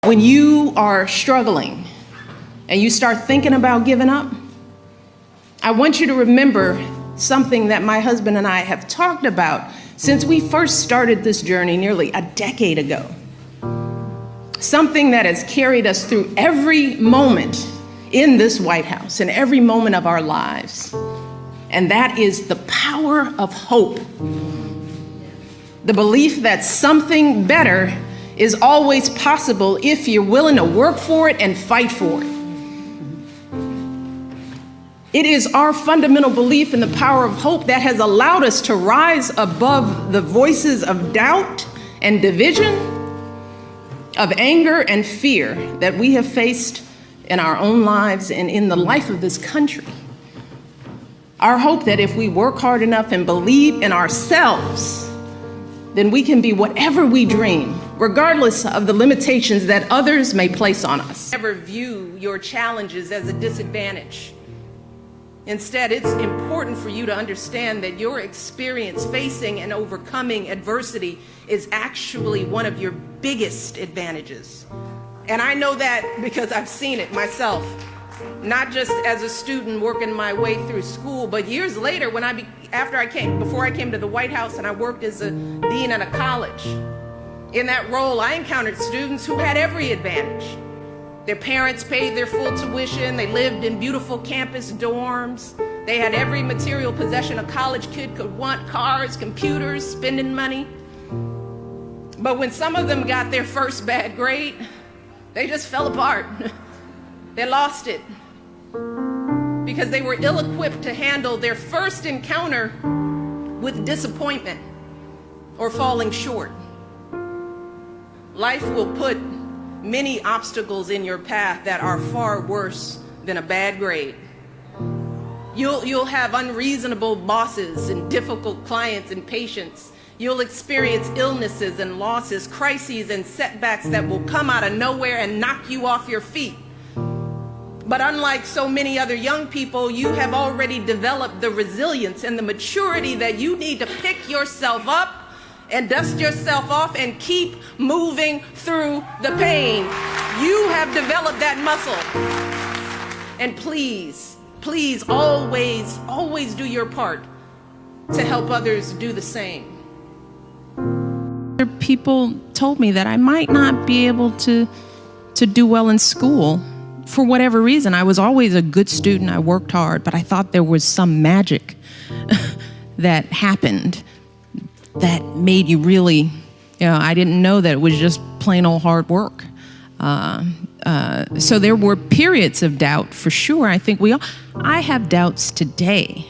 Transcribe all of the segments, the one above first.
When you are struggling and you start thinking about giving up, I want you to remember something that my husband and I have talked about since we first started this journey nearly a decade ago. Something that has carried us through every moment in this White House and every moment of our lives. And that is the power of hope. The belief that something better is always possible if you're willing to work for it and fight for it. It is our fundamental belief in the power of hope that has allowed us to rise above the voices of doubt and division, of anger and fear that we have faced in our own lives and in the life of this country. Our hope that if we work hard enough and believe in ourselves, then we can be whatever we dream, regardless of the limitations that others may place on us. Never view your challenges as a disadvantage. Instead, it's important for you to understand that your experience facing and overcoming adversity is actually one of your biggest advantages. And I know that because I've seen it myself, not just as a student working my way through school, but years later before I came to the White House and I worked as a dean at a college. In that role, I encountered students who had every advantage. Their parents paid their full tuition. They lived in beautiful campus dorms. They had every material possession a college kid could want: cars, computers, spending money. But when some of them got their first bad grade, they just fell apart. They lost it because they were ill-equipped to handle their first encounter with disappointment or falling short. Life will put many obstacles in your path that are far worse than a bad grade. You'll have unreasonable bosses and difficult clients and patients. You'll experience illnesses and losses, crises and setbacks that will come out of nowhere and knock you off your feet. But unlike so many other young people, you have already developed the resilience and the maturity that you need to pick yourself up and dust yourself off and keep moving through the pain. You have developed that muscle. And please, please always do your part to help others do the same. People told me that I might not be able to do well in school for whatever reason. I was always a good student. I worked hard, but I thought there was some magic that happened that made you really, I didn't know that it was just plain old hard work. So there were periods of doubt for sure. I think I have doubts today.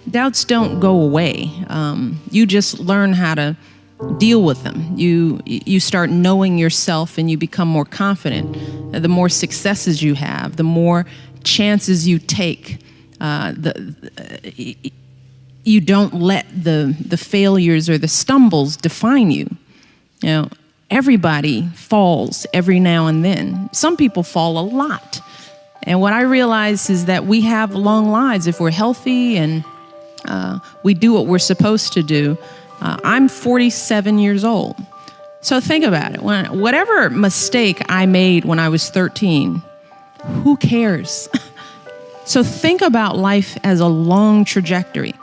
Doubts don't go away. You just learn how to deal with them. You start knowing yourself and you become more confident. The more successes you have, the more chances you take. You don't let the failures or the stumbles define you. Everybody falls every now and then. Some people fall a lot. And what I realize is that we have long lives if we're healthy and we do what we're supposed to do. I'm 47 years old. So think about it. Whatever mistake I made when I was 13, who cares? So think about life as a long trajectory.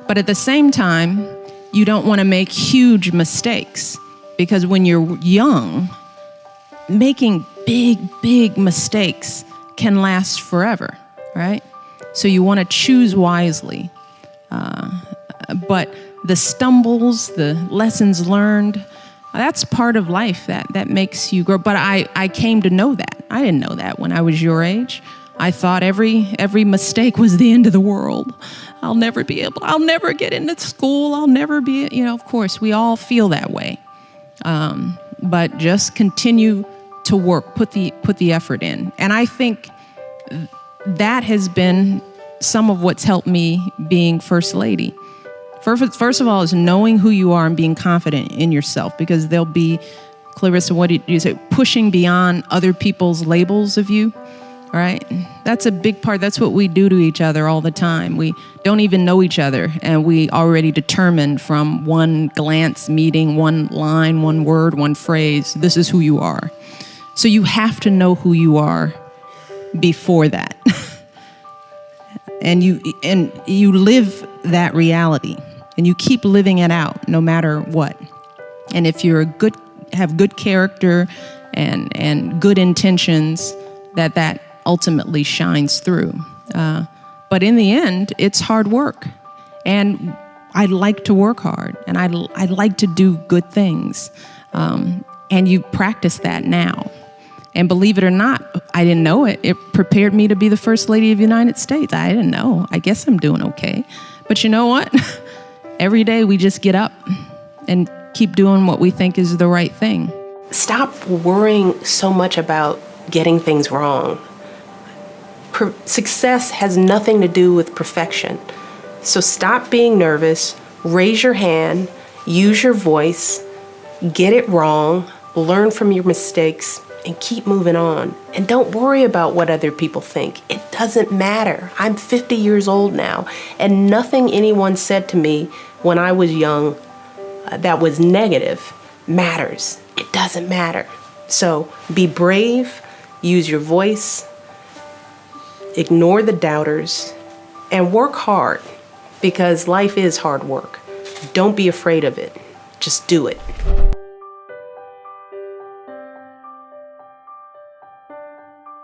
But at the same time, you don't want to make huge mistakes, because when you're young, making big mistakes can last forever, right? So you want to choose wisely. But the stumbles, the lessons learned, that's part of life that makes you grow. But I came to know that. I didn't know that when I was your age. I thought every mistake was the end of the world. I'll never get into school. I'll never be, of course, we all feel that way. But just continue to work, put the effort in. And I think that has been some of what's helped me being First Lady. First of all is knowing who you are and being confident in yourself, because there'll be, Clarissa, what did you say? Pushing beyond other people's labels of you, right? That's a big part. That's what we do to each other all the time. We don't even know each other, and we already determine from one glance, meeting, one line, one word, one phrase, this is who you are. So you have to know who you are before that. and you live that reality, and you keep living it out no matter what. And if you're have good character and good intentions, that ultimately shines through. But in the end, it's hard work. And I like to work hard, and I like to do good things. And you practice that now. And believe it or not, I didn't know it. It prepared me to be the First Lady of the United States. I didn't know. I guess I'm doing okay. But you know what? Every day we just get up and keep doing what we think is the right thing. Stop worrying so much about getting things wrong. Success has nothing to do with perfection. So stop being nervous, raise your hand, use your voice, get it wrong, learn from your mistakes, and keep moving on. And don't worry about what other people think. It doesn't matter. I'm 50 years old now, and nothing anyone said to me when I was young that was negative matters. It doesn't matter. So be brave, use your voice, ignore the doubters, and work hard, because life is hard work. Don't be afraid of it. Just do it.